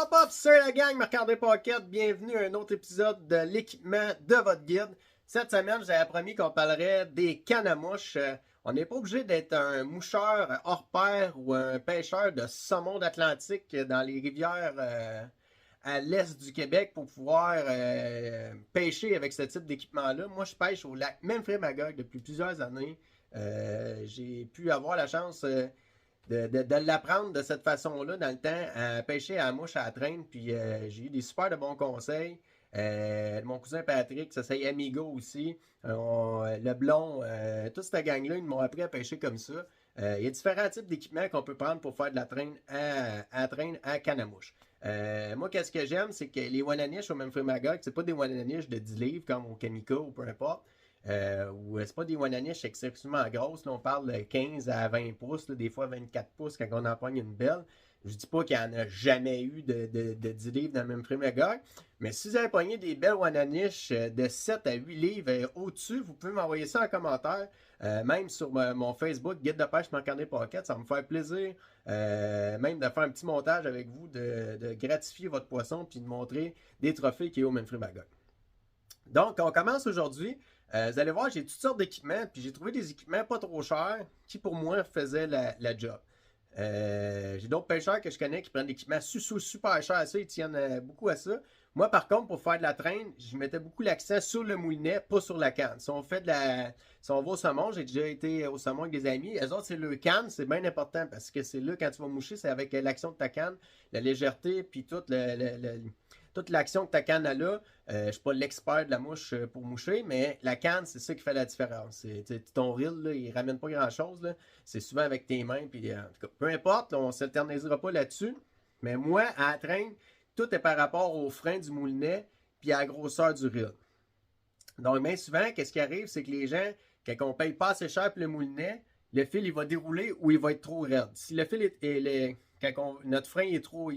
Pop up, c'est la gang, Marc-André Paquette. Bienvenue à un autre épisode de l'équipement de votre guide. Cette semaine, j'avais promis qu'on parlerait des cannes à mouches. On n'est pas obligé d'être un moucheur hors pair ou un pêcheur de saumon d'Atlantique dans les rivières à l'est du Québec pour pouvoir pêcher avec ce type d'équipement-là. Moi, je pêche au lac Memphremagog depuis plusieurs années. J'ai pu avoir la chance de l'apprendre de cette façon-là dans le temps à pêcher à la mouche à la traîne. Puis j'ai eu des super de bons conseils. Mon cousin Patrick, ça c'est Amigo aussi. Le blond, toute cette gang-là, ils m'ont appris à pêcher comme ça. Il y a différents types d'équipements qu'on peut prendre pour faire de la traîne à canne à mouche. Moi, qu'est-ce que j'aime, c'est que les Wananish au Memphremagog, c'est pas des Wananish de 10 livres comme au Kamiko ou peu importe. Ou c'est pas des Wananish excessivement grosses. Là, on parle de 15 à 20 pouces, là, des fois 24 pouces quand on en pogne une belle. Je dis pas qu'il n'y en a jamais eu de 10 livres dans le Memphremagog. Mais si vous avez pogné des belles Wananish de 7 à 8 livres au-dessus, vous pouvez m'envoyer ça en commentaire. Même sur mon Facebook, Guide de pêche Marc-André Paquette, ça va me faire plaisir. Même de faire un petit montage avec vous, de gratifier votre poisson puis de montrer des trophées qui est au Memphremagog. Donc, on commence aujourd'hui. Vous allez voir, j'ai toutes sortes d'équipements, puis j'ai trouvé des équipements pas trop chers qui, pour moi, faisaient la job. J'ai d'autres pêcheurs que je connais qui prennent des équipements super chers à ça, ils tiennent beaucoup à ça. Moi, par contre, pour faire de la traîne, je mettais beaucoup l'accent sur le moulinet, pas sur la canne. Si on va au saumon, j'ai déjà été au saumon avec des amis, eux autres, c'est le canne, c'est bien important parce que c'est là, quand tu vas moucher, c'est avec l'action de ta canne, la légèreté, puis toute l'action que ta canne a là. Je ne suis pas l'expert de la mouche pour moucher, mais la canne, c'est ça qui fait la différence. Ton reel, là, il ne ramène pas grand-chose. C'est souvent avec tes mains. Puis, en tout cas, peu importe, là, on ne s'alternisera pas là-dessus. Mais moi, à la traîne, tout est par rapport au frein du moulinet puis à la grosseur du reel. Donc, bien souvent, qu'est-ce qui arrive, c'est que les gens, quand on ne paye pas assez cher pour le moulinet, le fil, il va dérouler ou il va être trop raide. Si le fil notre frein est trop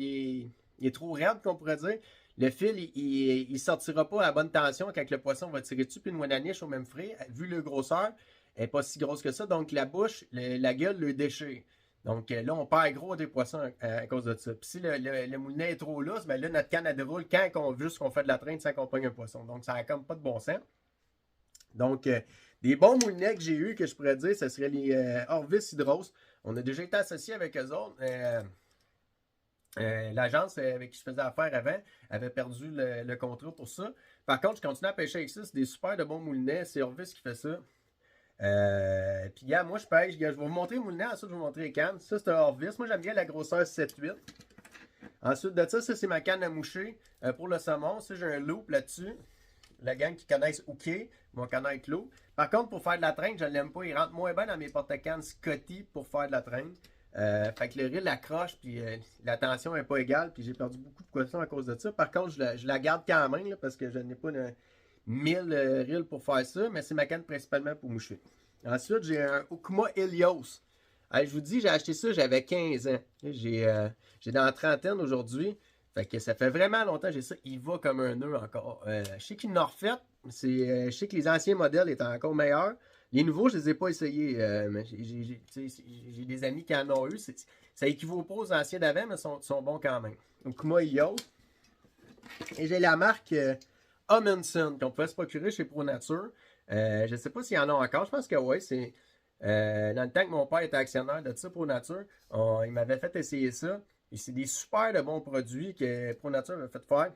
raide, qu'on pourrait dire, le fil, il ne sortira pas à bonne tension quand le poisson va tirer dessus. Puis une Wananish au même frais, vu le grosseur, elle n'est pas si grosse que ça. Donc la bouche, la gueule le déchire. Donc là, on perd gros des poissons à cause de ça. Puis si le moulinet est trop lousse, bien là, notre canne, elle déroule juste qu'on fait de la traîne sans qu'on pogne un poisson. Donc ça n'a comme pas de bon sens. Donc, des bons moulinets que j'ai eu, que je pourrais dire, ce serait les Orvis Hydros. On a déjà été associés avec eux autres. L'agence avec qui je faisais affaire avant avait perdu le contrat pour ça. Par contre, je continue à pêcher avec ça. C'est des super de bons moulinets. C'est Orvis qui fait ça. Puis, gars, moi, je pêche. Je vais vous montrer le moulinet. Ensuite, je vais vous montrer les cannes. Ça, c'est un Orvis. Moi, j'aime bien la grosseur 7-8. Ensuite de ça, c'est ma canne à moucher pour le saumon. Ça, j'ai un loop là-dessus. La gang qui connaissent Hooké vont connaître l'eau. Par contre, pour faire de la traîne, je ne l'aime pas. Il rentre moins bien dans mes porte-cannes Scotty pour faire de la traîne. Fait que le reel accroche, puis la tension n'est pas égale, puis j'ai perdu beaucoup de poissons à cause de ça. Par contre, je la garde quand même, là, parce que je n'ai pas 1000 reels pour faire ça, mais c'est ma canne principalement pour moucher. Ensuite, j'ai un Okuma Helios. Je vous dis, j'ai acheté ça, j'avais 15 ans. J'ai dans la trentaine aujourd'hui. Fait que ça fait vraiment longtemps que j'ai ça. Il va comme un nœud encore. Je sais qu'il en a refait. Je sais que les anciens modèles étaient encore meilleurs. Les nouveaux, je ne les ai pas essayés. Mais j'ai des amis qui en ont eu. Ça équivaut pas aux anciens d'avant, mais sont bons quand même. Donc, moi, Yo. Et j'ai la marque Amundsen, qu'on pouvait se procurer chez Pro Nature. Je ne sais pas s'il y en a encore. Je pense que oui. C'est dans le temps que mon père était actionnaire de ça, Pro Nature, il m'avait fait essayer ça. Et c'est des super de bons produits que Pro Nature m'a fait faire.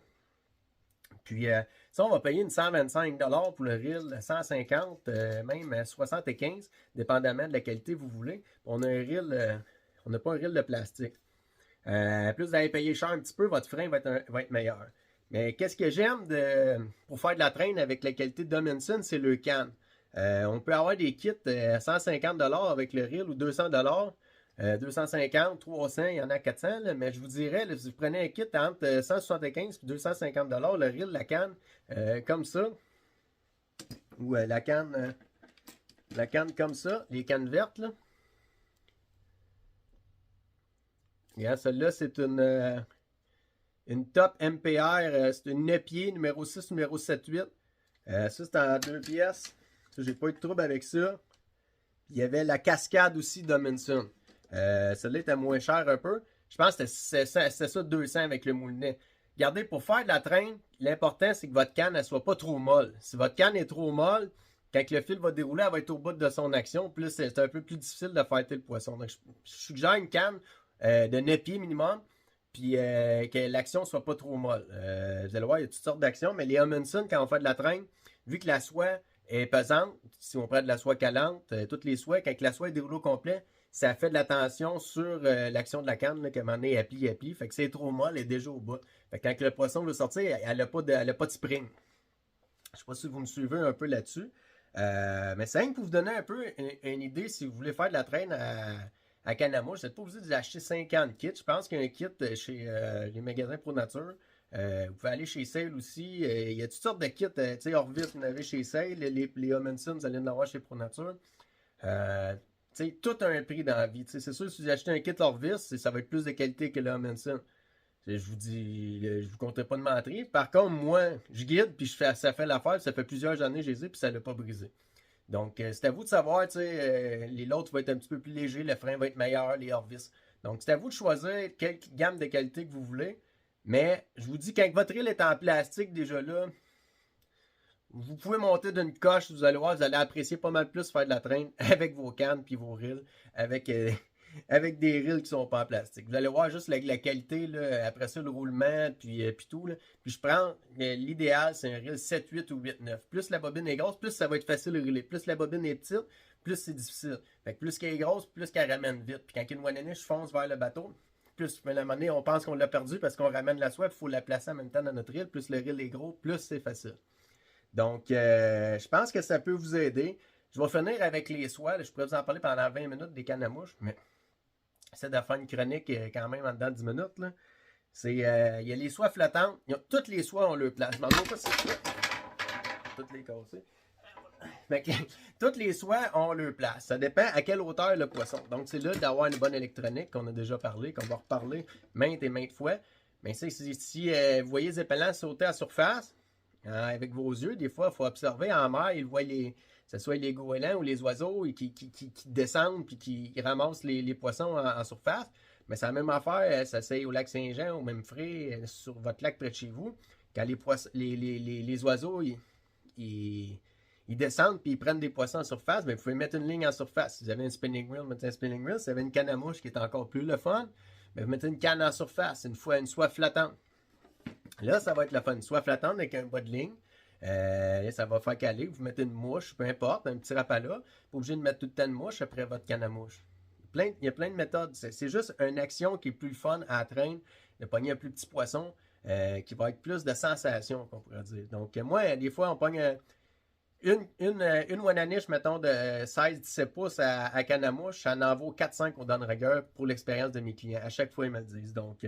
Puis, ça, on va payer une 125$ pour le reel, 150, même 75, dépendamment de la qualité que vous voulez. On a un reel, on n'a pas un reel de plastique. Plus vous allez payer cher un petit peu, votre frein va être meilleur. Mais qu'est-ce que j'aime pour faire de la traîne avec la qualité de Dominion, c'est le canne. On peut avoir des kits à 150$ avec le reel ou 200$. 250, 300, il y en a 400, là, mais je vous dirais, là, si vous prenez un kit entre 175 et 250$, le reel, la canne, comme ça, ou la canne comme ça, les cannes vertes, là. Regarde, celle-là, c'est une Top MPR, c'est une 9 pieds, numéro 6, numéro 7-8. Ça, c'est en 2 pièces. J'ai pas eu de trouble avec ça. Il y avait la cascade aussi Dominion. Celle-là était moins chère un peu. Je pense que c'était ça 200 avec le moulinet. Regardez, pour faire de la traîne, l'important, c'est que votre canne ne soit pas trop molle. Si votre canne est trop molle, quand le fil va dérouler, elle va être au bout de son action. Plus c'est un peu plus difficile de fighter le poisson. Donc, je suggère une canne de 9 pieds minimum, puis que l'action soit pas trop molle. Vous allez voir, il y a toutes sortes d'actions, mais les Amundsen, quand on fait de la traîne, vu que la soie est pesante, si on prend de la soie calante, toutes les soies, quand la soie est déroulée au complet, ça fait de la tension sur l'action de la canne, là, qu'à un moment donné, elle plie. Fait que c'est trop molle, elle est déjà au bout. Fait que quand le poisson veut sortir, elle n'a pas de spring. Je ne sais pas si vous me suivez un peu là-dessus. Mais c'est rien pour vous donner un peu une idée si vous voulez faire de la traîne à canne à mouche. Vous n'êtes pas obligé d'acheter 50 kits. Je pense qu'il y a un kit chez les magasins Pro Nature. Vous pouvez aller chez Sale aussi. Il y a toutes sortes de kits. Tu sais, Orvis, vous en avez chez Sale. Les Amundsen, vous allez en avoir chez Pro Nature. Tout a un prix dans la vie. C'est sûr, si vous achetez un kit Orvis, ça va être plus de qualité que le Amundsen. Je vous dis, je vous compterai pas de mentir. Par contre, moi, je guide, puis ça fait l'affaire, ça fait plusieurs années que je les ai, puis ça l'a pas brisé. Donc, c'est à vous de savoir, les l'autre va être un petit peu plus léger, le frein va être meilleur, les Orvis. Donc, c'est à vous de choisir quelle gamme de qualité que vous voulez. Mais, je vous dis, quand votre reel est en plastique déjà là, vous pouvez monter d'une coche, vous allez voir, vous allez apprécier pas mal plus faire de la traîne avec vos cannes puis vos reels, avec des reels qui sont pas en plastique. Vous allez voir juste la qualité, là, après ça, le roulement, puis tout. Là. Puis je prends, l'idéal, c'est un reel 7, 8 ou 8, 9. Plus la bobine est grosse, plus ça va être facile à reeler. Plus la bobine est petite, plus c'est difficile. Fait que plus qu'elle est grosse, plus qu'elle ramène vite. Puis quand une one-niche fonce vers le bateau, plus, à un moment donné, on pense qu'on l'a perdu parce qu'on ramène la soie, il faut la placer en même temps dans notre reel. Plus le reel est gros, plus c'est facile. Donc, je pense que ça peut vous aider. Je vais finir avec les soies. Là. Je pourrais vous en parler pendant 20 minutes des cannes à mouche, mais j'essaie de faire une chronique quand même en dedans de 10 minutes. Là. Il y a les soies flottantes. Toutes les soies ont leur place. Je m'en vais pas si toutes les casser. Toutes les soies ont leur place. Ça dépend à quelle hauteur le poisson. Donc, c'est là d'avoir une bonne électronique qu'on a déjà parlé, qu'on va reparler maintes et maintes fois. Mais si vous voyez les épellants sauter à surface, avec vos yeux, des fois, il faut observer en mer, ils voient que ce soit les goélands ou les oiseaux qui descendent et qui ramassent les poissons en surface. Mais c'est la même affaire, ça c'est au lac Saint-Jean, au même frais, sur votre lac près de chez vous. Quand les oiseaux, ils descendent et ils prennent des poissons en surface, bien, vous pouvez mettre une ligne en surface. Si vous avez un spinning reel, mettez un spinning reel. Si vous avez une canne à mouche qui est encore plus le fun, bien, vous mettez une canne en surface, une soie flottante. Là, ça va être la fun. Une soie flottante avec un bas de ligne. Ça va faire caler. Vous mettez une mouche, peu importe, un petit rapala. Pas obligé de mettre tout le temps de mouche après votre canne à mouche. Il y a plein de méthodes. C'est juste une action qui est plus fun à traîner, de pogner un plus petit poisson, qui va être plus de sensation, qu'on pourrait dire. Donc, moi, des fois, on pogne une one-niche, mettons, de 16-17 pouces à canne à mouche. Ça en vaut 4-5 au Don-Rigueur pour l'expérience de mes clients. À chaque fois, ils me le disent. Donc,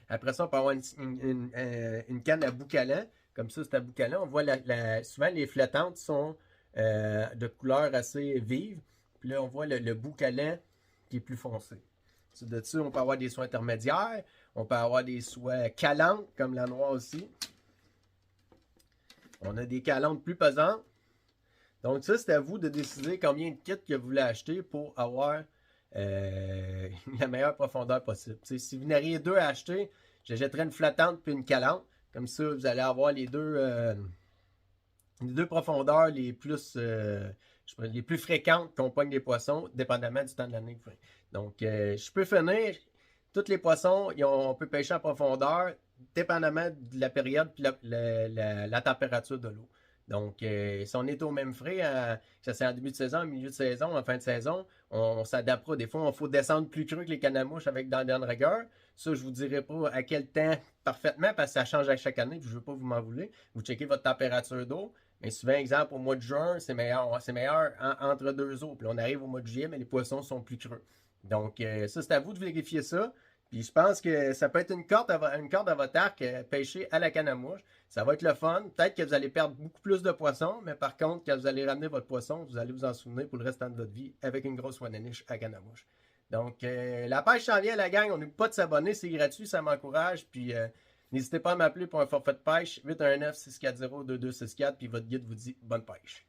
après ça, on peut avoir une canne à boucalant. Comme ça, c'est à boucalant. On voit souvent les flottantes sont de couleur assez vive. Puis là, on voit le boucalant qui est plus foncé. Dessus, on peut avoir des soies intermédiaires. On peut avoir des soies calantes, comme la noire aussi. On a des calantes plus pesantes. Donc ça, c'est à vous de décider combien de kits que vous voulez acheter pour avoir la meilleure profondeur possible. T'sais, si vous n'auriez deux à acheter, j'achèterais une flottante puis une calante. Comme ça, vous allez avoir les deux profondeurs les plus fréquentes qu'on pogne des poissons, dépendamment du temps de l'année. Donc, je peux finir. Tous les poissons, on peut pêcher en profondeur, dépendamment de la période et la température de l'eau. Donc, si on est au même frais, que ça c'est en début de saison, en milieu de saison, en fin de saison, on s'adaptera. Des fois, il faut descendre plus creux que les cannes à mouche avec dans la rigueur. Ça, je vous dirai pas à quel temps parfaitement parce que ça change à chaque année. Je ne veux pas vous m'en vouloir. Vous checkez votre température d'eau. Mais souvent, exemple, au mois de juin, c'est meilleur entre deux eaux. Puis là, on arrive au mois de juillet, mais les poissons sont plus creux. Donc, ça, c'est à vous de vérifier ça. Puis je pense que ça peut être une corde à votre arc pêchée à la canne à mouche. Ça va être le fun. Peut-être que vous allez perdre beaucoup plus de poissons, mais par contre, quand vous allez ramener votre poisson, vous allez vous en souvenir pour le restant de votre vie avec une grosse one-niche à canne à mouche. Donc, la pêche s'en vient, la gang. On n'oublie pas de s'abonner. C'est gratuit, ça m'encourage. Puis, n'hésitez pas à m'appeler pour un forfait de pêche. 819-640-2264. Puis, votre guide vous dit bonne pêche.